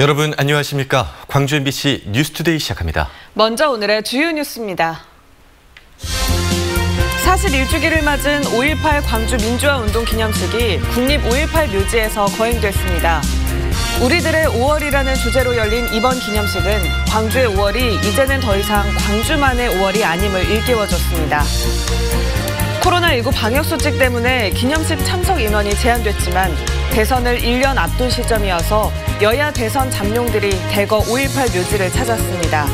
여러분 안녕하십니까? 광주 MBC 뉴스투데이 시작합니다. 먼저 오늘의 주요 뉴스입니다. 41주기를 맞은 5.18 광주 민주화운동 기념식이 국립 5.18 묘지에서 거행됐습니다. 우리들의 5월이라는 주제로 열린 이번 기념식은 광주의 5월이 이제는 더 이상 광주만의 5월이 아님을 일깨워줬습니다. 코로나19 방역수칙 때문에 기념식 참석 인원이 제한됐지만 대선을 1년 앞둔 시점이어서 여야 대선 잠룡들이 대거 5.18 묘지를 찾았습니다.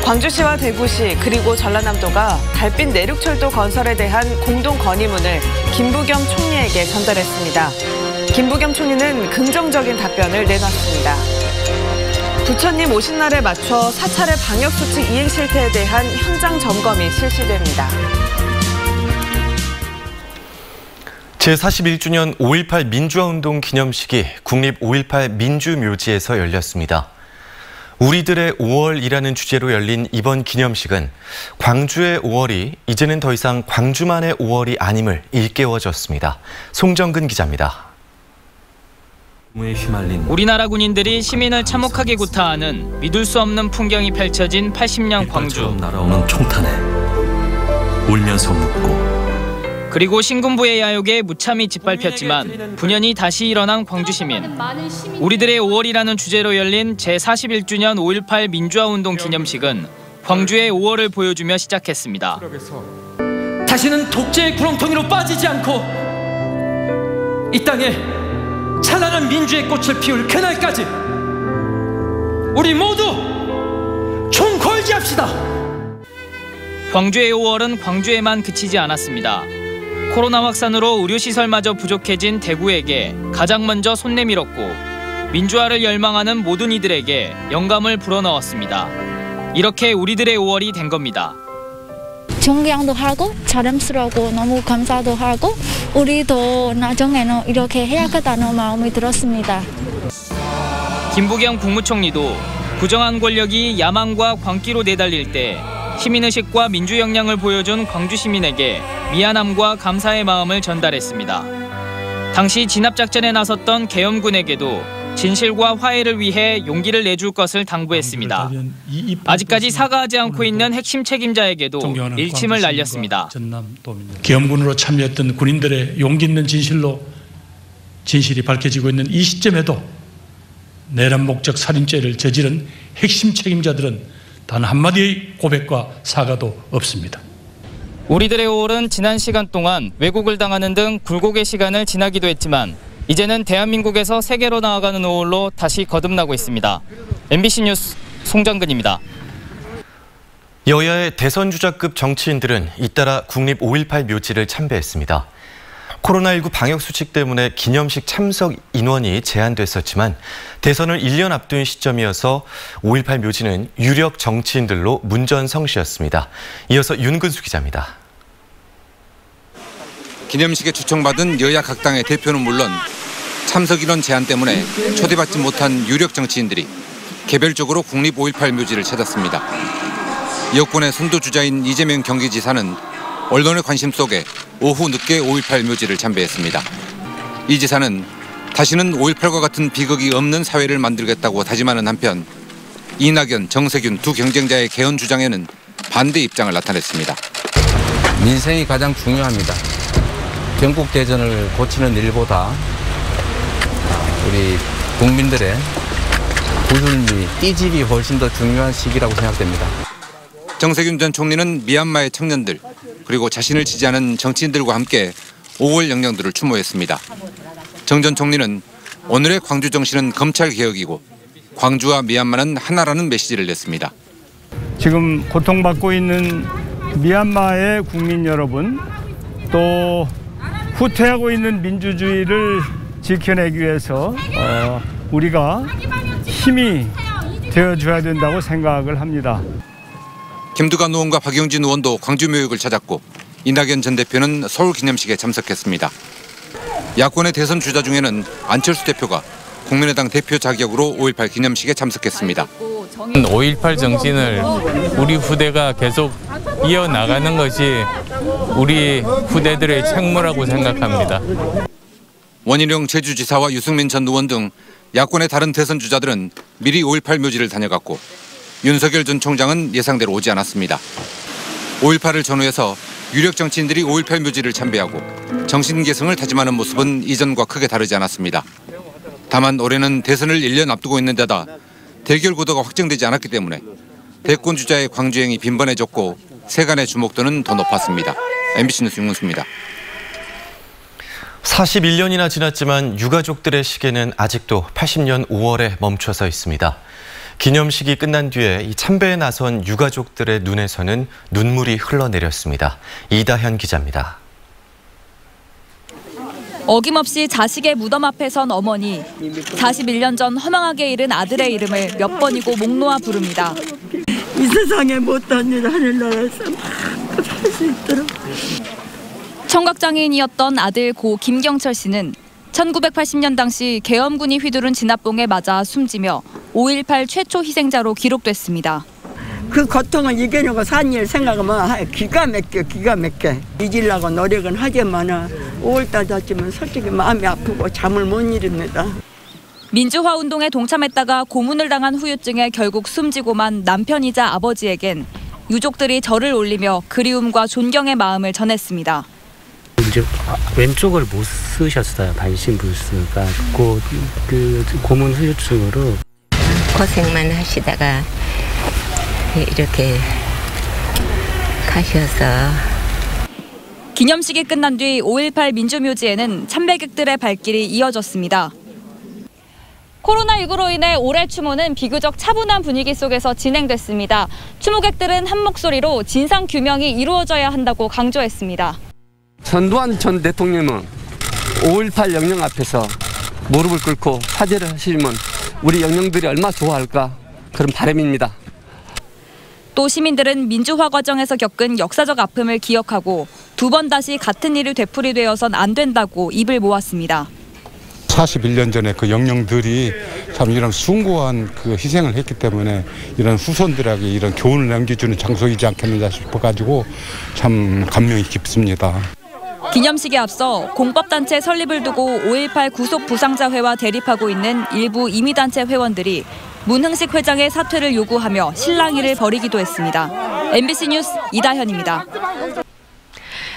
광주시와 대구시 그리고 전라남도가 달빛 내륙철도 건설에 대한 공동 건의문을 김부겸 총리에게 전달했습니다. 김부겸 총리는 긍정적인 답변을 내놨습니다. 부처님 오신 날에 맞춰 사찰의 방역수칙 이행 실태에 대한 현장 점검이 실시됩니다. 제41주년 5.18 민주화운동 기념식이 국립 5.18 민주묘지에서 열렸습니다. 우리들의 5월이라는 주제로 열린 이번 기념식은 광주의 5월이 이제는 더 이상 광주만의 5월이 아님을 일깨워줬습니다. 송정근 기자입니다. 우리나라 군인들이 시민을 참혹하게 구타하는 믿을 수 없는 풍경이 펼쳐진 80년 광주. 날아오는 총탄에 울면서 묻고 그리고 신군부의 야욕에 무참히 짓밟혔지만 분연히 다시 일어난 광주 시민. 우리들의 5월이라는 주제로 열린 제41주년 5.18 민주화운동 기념식은 광주의 5월을 보여주며 시작했습니다. 다시는 독재의 구렁텅이로 빠지지 않고 이 땅에 찬란한 민주의 꽃을 피울 그날까지 우리 모두 총궐기합시다. 광주의 5월은 광주에만 그치지 않았습니다. 코로나 확산으로 의료시설마저 부족해진 대구에게 가장 먼저 손 내밀었고 민주화를 열망하는 모든 이들에게 영감을 불어넣었습니다. 이렇게 우리들의 5월이 된 겁니다. 존경도 하고 자랑스러우고 너무 감사도 하고 우리도 나중에는 이렇게 해야겠다는 마음이 들었습니다. 김부겸 국무총리도 부정한 권력이 야망과 광기로 내달릴 때 시민의식과 민주 역량을 보여준 광주 시민에게 미안함과 감사의 마음을 전달했습니다. 당시 진압작전에 나섰던 계엄군에게도 진실과 화해를 위해 용기를 내줄 것을 당부했습니다. 아직까지 사과하지 않고 있는 핵심 책임자에게도 일침을 날렸습니다. 계엄군으로 참여했던 군인들의 용기 있는 진실이 밝혀지고 있는 이 시점에도 내란 목적 살인죄를 저지른 핵심 책임자들은 단 한마디의 고백과 사과도 없습니다. 우리들의 5월은 지난 시간 동안 왜곡을 당하는 등 굴곡의 시간을 지나기도 했지만 이제는 대한민국에서 세계로 나아가는 5월로 다시 거듭나고 있습니다. MBC 뉴스 송정근입니다. 여야의 대선 주자급 정치인들은 잇따라 국립 5.18 묘지를 참배했습니다. 코로나19 방역수칙 때문에 기념식 참석 인원이 제한됐었지만 대선을 1년 앞둔 시점이어서 5.18 묘지는 유력 정치인들로 문전성시였습니다. 이어서 윤근수 기자입니다. 기념식에 초청받은 여야 각 당의 대표는 물론 참석 인원 제한 때문에 초대받지 못한 유력 정치인들이 개별적으로 국립 5.18 묘지를 찾았습니다. 여권의 선두주자인 이재명 경기지사는 언론의 관심 속에 오후 늦게 5.18 묘지를 참배했습니다. 이 지사는 다시는 5.18과 같은 비극이 없는 사회를 만들겠다고 다짐하는 한편 이낙연, 정세균 두 경쟁자의 개헌 주장에는 반대 입장을 나타냈습니다. 민생이 가장 중요합니다. 경국대전을 고치는 일보다 우리 국민들의 구슬미, 띠집이 훨씬 더 중요한 시기라고 생각됩니다. 정세균 전 총리는 미얀마의 청년들 그리고 자신을 지지하는 정치인들과 함께 5월 영령들을 추모했습니다. 정 전 총리는 오늘의 광주 정신은 검찰개혁이고 광주와 미얀마는 하나라는 메시지를 냈습니다. 지금 고통받고 있는 미얀마의 국민 여러분 또 후퇴하고 있는 민주주의를 지켜내기 위해서 우리가 힘이 되어줘야 된다고 생각을 합니다. 김두관 의원과 박용진 의원도 광주묘역을 찾았고 이낙연 전 대표는 서울 기념식에 참석했습니다. 야권의 대선 주자 중에는 안철수 대표가 국민의당 대표 자격으로 5.18 기념식에 참석했습니다. 5.18 정신을 우리 후대가 계속 이어나가는 것이 우리 후대들의 책무라고 생각합니다. 원희룡 제주지사와 유승민 전 의원 등 야권의 다른 대선 주자들은 미리 5.18 묘지를 다녀갔고 윤석열 전 총장은 예상대로 오지 않았습니다. 5.18을 전후해서 유력 정치인들이 5.18 묘지를 참배하고 정신 계승을 다짐하는 모습은 이전과 크게 다르지 않았습니다. 다만 올해는 대선을 1년 앞두고 있는 데다 대결 구도가 확정되지 않았기 때문에 대권 주자의 광주행이 빈번해졌고 세간의 주목도는 더 높았습니다. MBC 뉴스 윤문수입니다. 41년이나 지났지만 유가족들의 시계는 아직도 80년 5월에 멈춰서 있습니다. 기념식이 끝난 뒤에 이 참배에 나선 유가족들의 눈에서는 눈물이 흘러내렸습니다. 이다현 기자입니다. 어김없이 자식의 무덤 앞에 선 어머니. 41년 전 허망하게 잃은 아들의 이름을 몇 번이고 목 놓아 부릅니다. 이 세상에 못한 일 하늘나라에서 할 수 있도록. 청각장애인이었던 아들 고 김경철 씨는 1980년 당시 계엄군이 휘두른 진압봉에 맞아 숨지며 5.18 최초 희생자로 기록됐습니다. 그 고통을 이겨내고 산 일 생각하면 기가 막혀. 잊으려고 노력은 하지만 5월달 됐지만 솔직히 마음이 아프고 잠을 못 이룹니다. 민주화 운동에 동참했다가 고문을 당한 후유증에 결국 숨지고만 남편이자 아버지에겐 유족들이 절을 올리며 그리움과 존경의 마음을 전했습니다. 이제 왼쪽을 못 쓰셨어요. 반신불수가 그 고문 후유증으로 고생만 하시다가 이렇게 가셔서. 기념식이 끝난 뒤 5.18 민주묘지에는 참배객들의 발길이 이어졌습니다. 코로나19로 인해 올해 추모는 비교적 차분한 분위기 속에서 진행됐습니다. 추모객들은 한 목소리로 진상규명이 이루어져야 한다고 강조했습니다. 전두환 전 대통령은 5.18 영령 앞에서 무릎을 꿇고 사죄를 하시면 우리 영령들이 얼마나 좋아할까 그런 바람입니다. 또 시민들은 민주화 과정에서 겪은 역사적 아픔을 기억하고 두 번 다시 같은 일이 되풀이되어선 안 된다고 입을 모았습니다. 41년 전에 그 영령들이 참 이런 숭고한 그 희생을 했기 때문에 이런 후손들에게 이런 교훈을 남겨주는 장소이지 않겠느냐 싶어가지고 참 감명이 깊습니다. 기념식에 앞서 공법단체 설립을 두고 5.18 구속 부상자회와 대립하고 있는 일부 임의단체 회원들이 문흥식 회장의 사퇴를 요구하며 실랑이를 벌이기도 했습니다. MBC 뉴스 이다현입니다.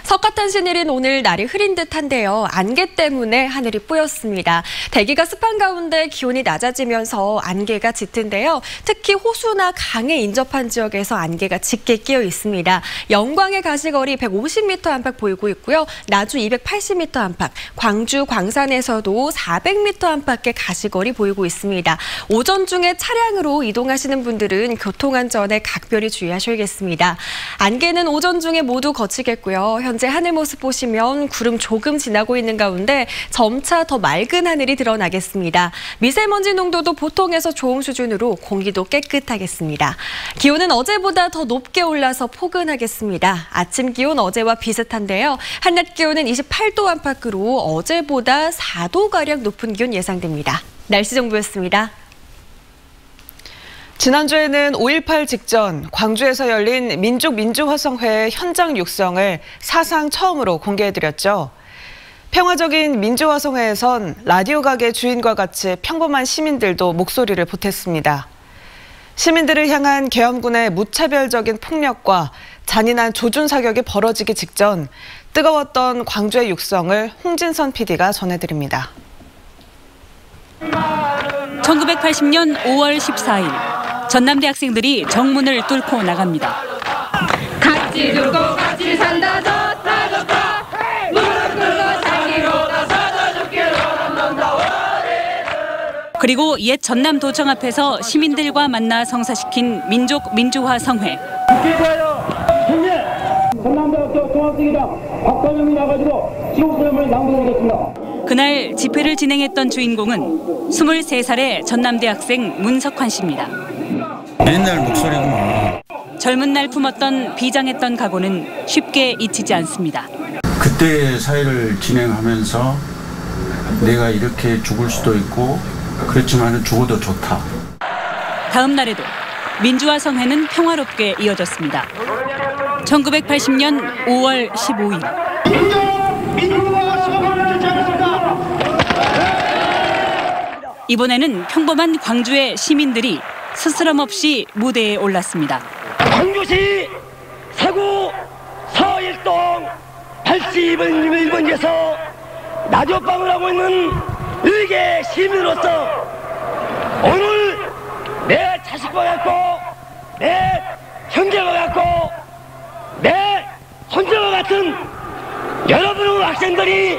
석가탄신일인 오늘 날이 흐린 듯한데요. 안개 때문에 하늘이 뿌였습니다. 대기가 습한 가운데 기온이 낮아지면서 안개가 짙은데요. 특히 호수나 강에 인접한 지역에서 안개가 짙게 끼어 있습니다. 영광의 가시거리 150m 안팎 보이고 있고요. 나주 280m 안팎, 광주 광산에서도 400m 안팎의 가시거리 보이고 있습니다. 오전 중에 차량으로 이동하시는 분들은 교통안전에 각별히 주의하셔야겠습니다. 안개는 오전 중에 모두 거치겠고요. 현재 하늘 모습 보시면 구름 조금 지나고 있는 가운데 점차 더 맑은 하늘이 드러나겠습니다. 미세먼지 농도도 보통에서 좋은 수준으로 공기도 깨끗하겠습니다. 기온은 어제보다 더 높게 올라서 포근하겠습니다. 아침 기온 어제와 비슷한데요. 한낮 기온은 28도 안팎으로 어제보다 4도가량 높은 기온 예상됩니다. 날씨 정보였습니다. 지난주에는 5.18 직전 광주에서 열린 민족민주화성회 현장 육성을 사상 처음으로 공개해드렸죠. 평화적인 민주화성회에선 라디오 가게 주인과 같이 평범한 시민들도 목소리를 보탰습니다. 시민들을 향한 계엄군의 무차별적인 폭력과 잔인한 조준사격이 벌어지기 직전 뜨거웠던 광주의 육성을 홍진선 PD가 전해드립니다. 1980년 5월 14일 전남대 학생들이 정문을 뚫고 나갑니다. 같이 죽고 같이 산다 좋다 좋다 무릎 꿇고 살기로 사다 죽기로 그리고 옛 전남도청 앞에서 시민들과 만나 성사시킨 민족민주화성회. 전남대학교 통합생이당 박관영이 나가지고 지옥소임을 낭독하겠습니다. 그날 집회를 진행했던 주인공은 23살의 전남대 학생 문석환 씨입니다. 옛날 목소리구만. 젊은 날 품었던 비장했던 각오는 쉽게 잊히지 않습니다. 그때 사회를 진행하면서 내가 이렇게 죽을 수도 있고 그렇지만 죽어도 좋다. 다음 날에도 민주화성회는 평화롭게 이어졌습니다. 1980년 5월 15일. 이번에는 평범한 광주의 시민들이 스스럼 없이 무대에 올랐습니다. 광주시 세구 서일동 81번지에서 나주방을 하고 있는 일개 시민으로서 오늘 내 자식과 같고 내 형제와 같고 내 손자와 같은 여러분의 학생들이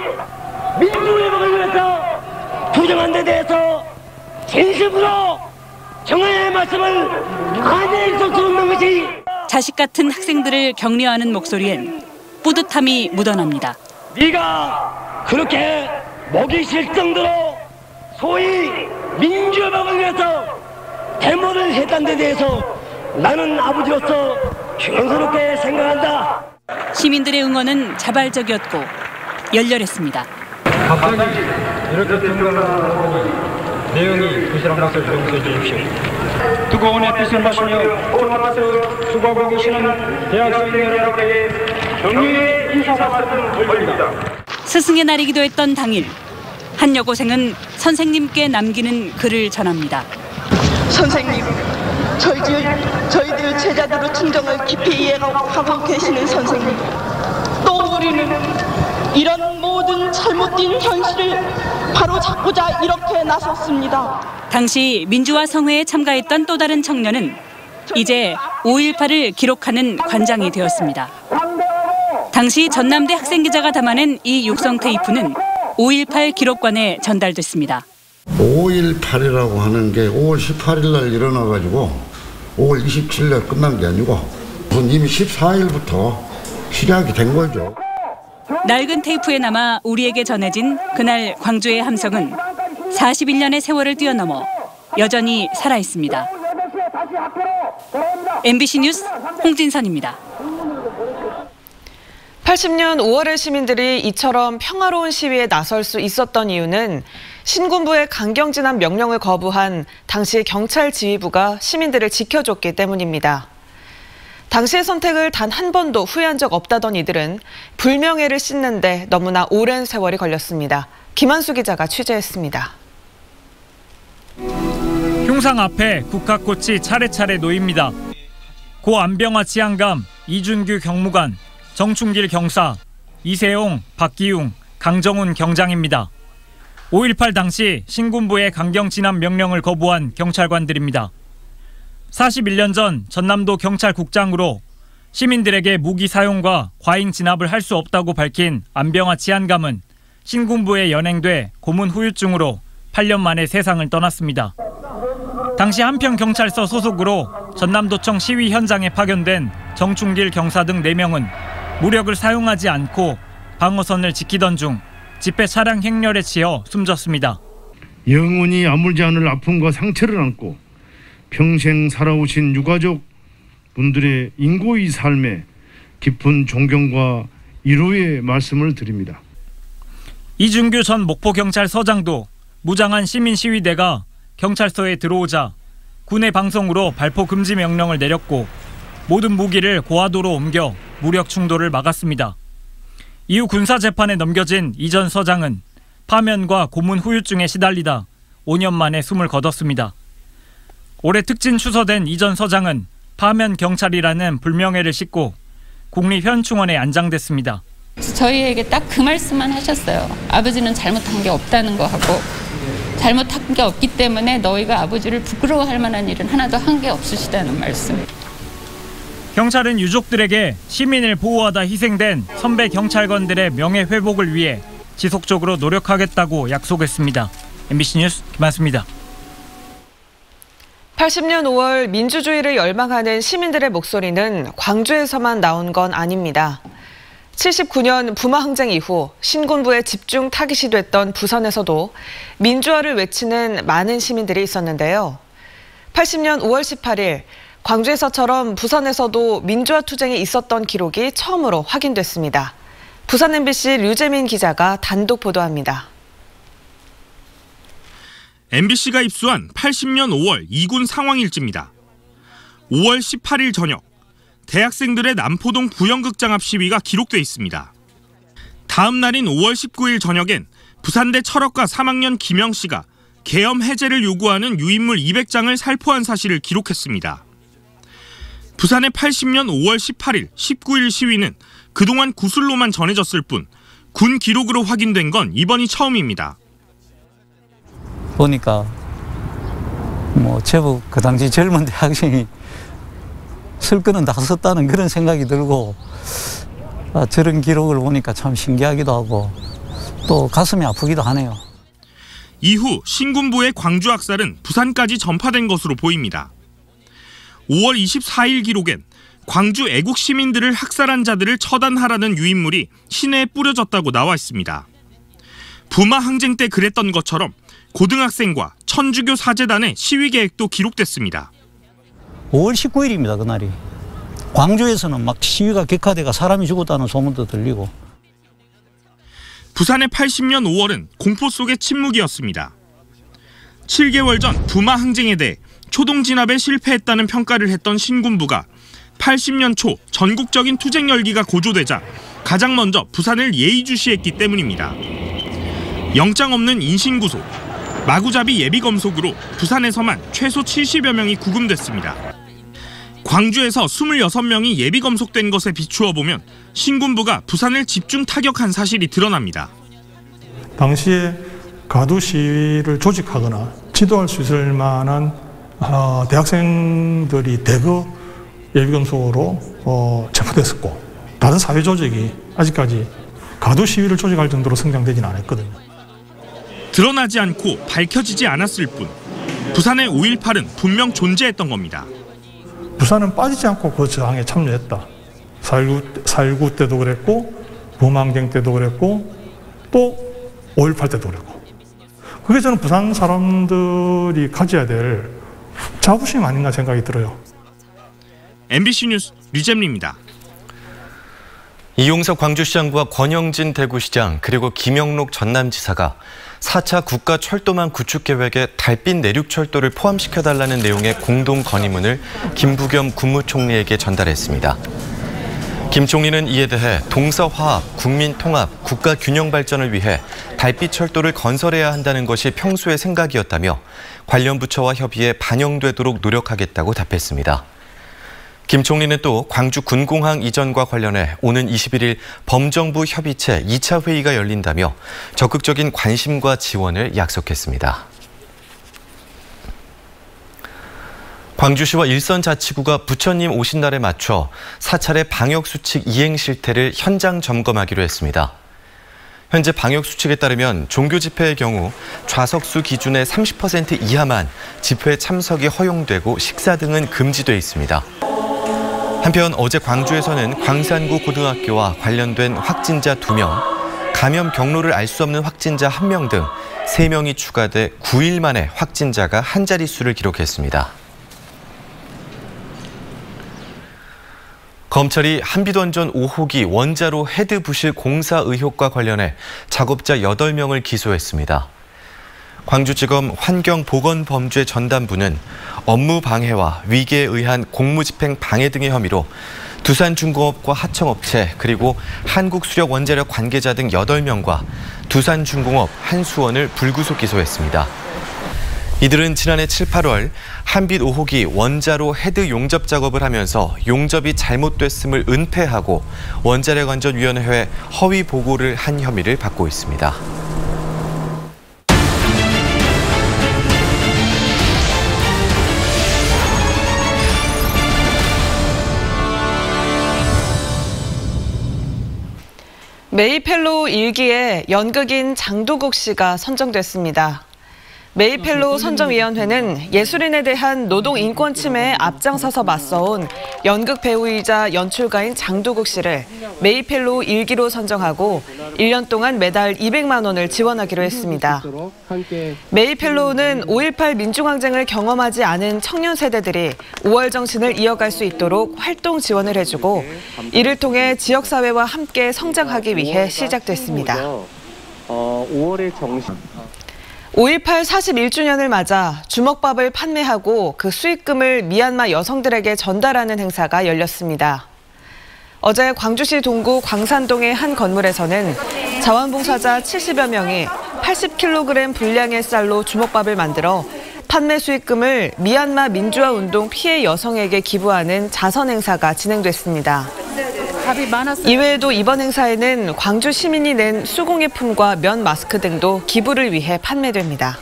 민주회복을 위해서 투쟁한 데 대해서 진심으로 정의의 말씀을 안내할 수 없는 것이 자식 같은 학생들을 격려하는 목소리엔 뿌듯함이 묻어납니다. 네가 그렇게 목이 쉴 정도로 소위 민주회복을 위해서 데모를 했다는 데 대해서 나는 아버지로서 영광스럽게 생각한다. 시민들의 응원은 자발적이었고 열렬했습니다. 갑자기 이렇게 등장하는 내용이 부실한 것을 용서해 주십시오. 뜨거운 햇빛을 마시며 코로나를 수고하고 계시는 대학생 여러분에게 격려의 인사 말씀을 올립니다. 스승의 날이기도 했던 당일, 한 여고생은 선생님께 남기는 글을 전합니다. 선생님, 저희들 제자들의 충정을 깊이 이해하고 계시는 선생님, 또 우리는 이런 모든 잘못된 현실을 바로잡고자 이렇게 나섰습니다. 당시 민주화 성회에 참가했던 또 다른 청년은 이제 5.18을 기록하는 관장이 되었습니다. 당시 전남대 학생기자가 담아낸 이 육성 테이프는 5.18 기록관에 전달됐습니다. 5.18이라고 하는 게 5월 18일 날 일어나가지고 5월 27일 날 끝난 게 아니고 이미 14일부터 시작이 된 거죠. 낡은 테이프에 남아 우리에게 전해진 그날 광주의 함성은 41년의 세월을 뛰어넘어 여전히 살아있습니다. MBC 뉴스 홍진선입니다. 80년 5월에 시민들이 이처럼 평화로운 시위에 나설 수 있었던 이유는 신군부의 강경진압 명령을 거부한 당시 경찰 지휘부가 시민들을 지켜줬기 때문입니다. 당시의 선택을 단 한 번도 후회한 적 없다던 이들은 불명예를 씻는데 너무나 오랜 세월이 걸렸습니다. 김한수 기자가 취재했습니다. 흉상 앞에 국화꽃이 차례차례 놓입니다. 고 안병화 치안감, 이준규 경무관, 정충길 경사, 이세용, 박기웅, 강정훈 경장입니다. 5.18 당시 신군부의 강경 진압 명령을 거부한 경찰관들입니다. 41년 전 전남도 경찰국장으로 시민들에게 무기 사용과 과잉 진압을 할 수 없다고 밝힌 안병화 치안감은 신군부에 연행돼 고문 후유증으로 8년 만에 세상을 떠났습니다. 당시 한평경찰서 소속으로 전남도청 시위 현장에 파견된 정충길 경사 등 4명은 무력을 사용하지 않고 방어선을 지키던 중 집회 차량 행렬에 치여 숨졌습니다. 영원히 아물지 않을 아픔과 상처를 안고 평생 살아오신 유가족 분들의 인고의 삶에 깊은 존경과 위로의 말씀을 드립니다. 이준규 전 목포경찰서장도 무장한 시민시위대가 경찰서에 들어오자 군의 방송으로 발포 금지 명령을 내렸고 모든 무기를 고하도로 옮겨 무력 충돌을 막았습니다. 이후 군사재판에 넘겨진 이 전 서장은 파면과 고문 후유증에 시달리다 5년 만에 숨을 거뒀습니다. 올해 특진 추서된 이 전 서장은 파면 경찰이라는 불명예를 싣고 국립현충원에 안장됐습니다. 저희에게 딱 그 말씀만 하셨어요. 아버지는 잘못한 게 없다는 거 하고 잘못한 게 없기 때문에 너희가 아버지를 부끄러워할 만한 일은 하나도 한 게 없으시다는 말씀. 경찰은 유족들에게 시민을 보호하다 희생된 선배 경찰관들의 명예회복을 위해 지속적으로 노력하겠다고 약속했습니다. MBC 뉴스 김한수입니다. 80년 5월 민주주의를 열망하는 시민들의 목소리는 광주에서만 나온 건 아닙니다. 79년 부마항쟁 이후 신군부에 집중 타깃이 됐던 부산에서도 민주화를 외치는 많은 시민들이 있었는데요. 80년 5월 18일 광주에서처럼 부산에서도 민주화 투쟁이 있었던 기록이 처음으로 확인됐습니다. 부산 MBC 류재민 기자가 단독 보도합니다. MBC가 입수한 80년 5월 2군 상황일지입니다. 5월 18일 저녁, 대학생들의 남포동 부영극장 앞 시위가 기록돼 있습니다. 다음 날인 5월 19일 저녁엔 부산대 철학과 3학년 김영 씨가 계엄 해제를 요구하는 유인물 200장을 살포한 사실을 기록했습니다. 부산의 80년 5월 18일, 19일 시위는 그동안 구술로만 전해졌을 뿐 군 기록으로 확인된 건 이번이 처음입니다. 보니까 제법 그 당시 젊은 대학생이 쓸 거는 다 썼다는 그런 생각이 들고, 저런 기록을 보니까 참 신기하기도 하고 또 가슴이 아프기도 하네요. 이후 신군부의 광주 학살은 부산까지 전파된 것으로 보입니다. 5월 24일 기록엔 광주 애국 시민들을 학살한 자들을 처단하라는 유인물이 시내에 뿌려졌다고 나와 있습니다. 부마 항쟁 때 그랬던 것처럼 고등학생과 천주교 사제단의 시위 계획도 기록됐습니다. 5월 19일입니다. 그날이. 광주에서는 막 시위가 격화돼가 사람이 죽었다는 소문도 들리고. 부산의 80년 5월은 공포 속의 침묵이었습니다. 7개월 전 부마 항쟁에 대해 초동 진압에 실패했다는 평가를 했던 신군부가 80년 초 전국적인 투쟁 열기가 고조되자 가장 먼저 부산을 예의주시했기 때문입니다. 영장 없는 인신구속, 마구잡이 예비검속으로 부산에서만 최소 70여 명이 구금됐습니다. 광주에서 26명이 예비검속된 것에 비추어 보면 신군부가 부산을 집중 타격한 사실이 드러납니다. 당시에 가두 시위를 조직하거나 지도할 수 있을 만한 대학생들이 대거 예비검속으로 체포됐었고, 다른 사회 조직이 아직까지 가두 시위를 조직할 정도로 성장되지는 않았거든요. 드러나지 않고 밝혀지지 않았을 뿐 부산의 5.18은 분명 존재했던 겁니다. 부산은 빠지지 않고 그 저항에 참여했다. 4.19 때도 그랬고, 부마항쟁 때도 그랬고, 또 5.18 때도 그랬고. 그게 저는 부산 사람들이 가져야 될 자부심 아닌가 생각이 들어요. MBC 뉴스 류잼리입니다. 이용석 광주시장과 권영진 대구시장 그리고 김영록 전남지사가 4차 국가철도망 구축 계획에 달빛 내륙철도를 포함시켜달라는 내용의 공동 건의문을 김부겸 국무총리에게 전달했습니다. 김 총리는 이에 대해 동서화합, 국민통합, 국가균형 발전을 위해 달빛철도를 건설해야 한다는 것이 평소의 생각이었다며 관련 부처와 협의해 반영되도록 노력하겠다고 답했습니다. 김 총리는 또 광주 군공항 이전과 관련해 오는 21일 범정부 협의체 2차 회의가 열린다며 적극적인 관심과 지원을 약속했습니다. 광주시와 일선자치구가 부처님 오신 날에 맞춰 사찰의 방역수칙 이행 실태를 현장 점검하기로 했습니다. 현재 방역수칙에 따르면 종교 집회의 경우 좌석수 기준의 30% 이하만 집회 참석이 허용되고 식사 등은 금지돼 있습니다. 한편 어제 광주에서는 광산구 고등학교와 관련된 확진자 2명, 감염 경로를 알 수 없는 확진자 1명 등 3명이 추가돼 9일 만에 확진자가 한 자릿수를 기록했습니다. 검찰이 한빛원전 5호기 원자로 헤드 부실 공사 의혹과 관련해 작업자 8명을 기소했습니다. 광주지검 환경보건범죄 전담부는 업무 방해와 위계에 의한 공무집행 방해 등의 혐의로 두산중공업과 하청업체 그리고 한국수력원자력 관계자 등 8명과 두산중공업, 한수원을 불구속 기소했습니다. 이들은 지난해 7, 8월 한빛 5호기 원자로 헤드 용접 작업을 하면서 용접이 잘못됐음을 은폐하고 원자력안전위원회에 허위 보고를 한 혐의를 받고 있습니다. 메이펠로우 1기에 연극인 장도국 씨가 선정됐습니다. 메이펠로우 선정위원회는 예술인에 대한 노동 인권 침해에 앞장서서 맞서온 연극 배우이자 연출가인 장도국 씨를 메이펠로우 1기로 선정하고 1년 동안 매달 200만 원을 지원하기로 했습니다. 메이펠로우는 5.18 민중항쟁을 경험하지 않은 청년 세대들이 5월 정신을 이어갈 수 있도록 활동 지원을 해주고 이를 통해 지역사회와 함께 성장하기 위해 시작됐습니다. 5월의 정신. 5.18 41주년을 맞아 주먹밥을 판매하고 그 수익금을 미얀마 여성들에게 전달하는 행사가 열렸습니다. 어제 광주시 동구 광산동의 한 건물에서는 자원봉사자 70여 명이 80kg 분량의 쌀로 주먹밥을 만들어 판매 수익금을 미얀마 민주화운동 피해 여성에게 기부하는 자선 행사가 진행됐습니다. 이외에도 이번 행사에는 광주 시민이 낸 수공예품과 면 마스크 등도 기부를 위해 판매됩니다.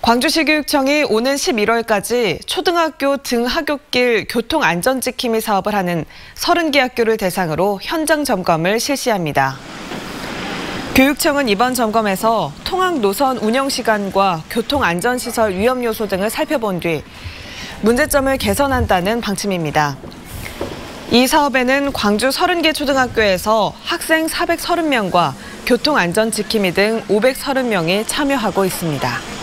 광주시교육청이 오는 11월까지 초등학교 등하굣길 교통안전지킴이 사업을 하는 30개 학교를 대상으로 현장 점검을 실시합니다. 교육청은 이번 점검에서 통학 노선 운영 시간과 교통안전시설 위험 요소 등을 살펴본 뒤 문제점을 개선한다는 방침입니다. 이 사업에는 광주 30개 초등학교에서 학생 430명과 교통안전지킴이 등 530명이 참여하고 있습니다.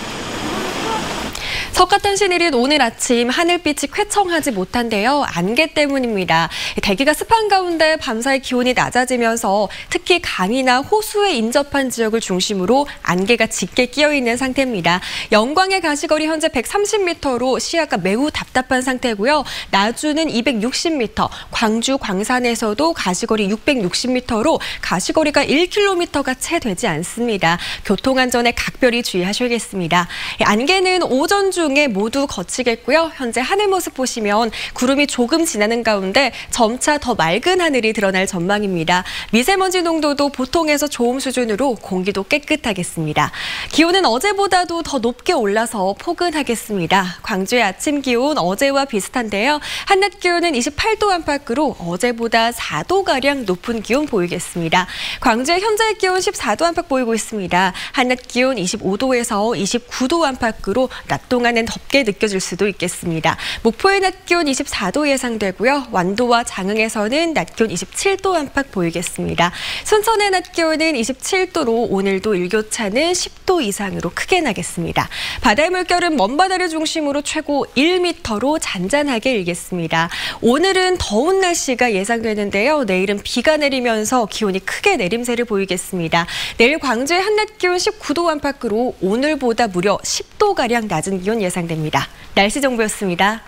석가탄신일인 오늘 아침 하늘빛이 쾌청하지 못한데요. 안개 때문입니다. 대기가 습한 가운데 밤사이 기온이 낮아지면서 특히 강이나 호수에 인접한 지역을 중심으로 안개가 짙게 끼어있는 상태입니다. 영광의 가시거리 현재 130m로 시야가 매우 답답한 상태고요. 나주는 260m, 광주 광산에서도 가시거리 660m로 가시거리가 1km가 채 되지 않습니다. 교통안전에 각별히 주의하셔야겠습니다. 안개는 오전 중에 모두 거치겠고요. 현재 하늘 모습 보시면 구름이 조금 지나는 가운데 점차 더 맑은 하늘이 드러날 전망입니다. 미세먼지 농도도 보통에서 좋음 수준으로 공기도 깨끗하겠습니다. 기온은 어제보다도 더 높게 올라서 포근하겠습니다. 광주의 아침 기온 어제와 비슷한데요. 한낮 기온은 28도 안팎으로 어제보다 4도가량 높은 기온 보이겠습니다. 광주의 현재 기온 14도 안팎 보이고 있습니다. 한낮 기온 25도에서 29도 안팎으로 낮 동안은 덥게 느껴질 수도 있겠습니다. 목포의 낮 기온 24도 예상되고요. 완도와 장흥에서는 낮 기온 27도 안팎 보이겠습니다. 순천의 낮 기온은 27도로 오늘도 일교차는 10도 이상으로 크게 나겠습니다. 바다의 물결은 먼바다를 중심으로 최고 1m로 잔잔하게 일겠습니다. 오늘은 더운 날씨가 예상되는데요. 내일은 비가 내리면서 기온이 크게 내림세를 보이겠습니다. 내일 광주의 한낮 기온 19도 안팎으로 오늘보다 무려 10도가량 낮은 기온 예상됩니다. 날씨 정보였습니다.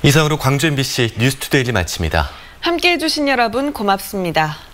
이상으로 광주 MBC 뉴스투데이를 마칩니다. 함께해 주신 여러분 고맙습니다.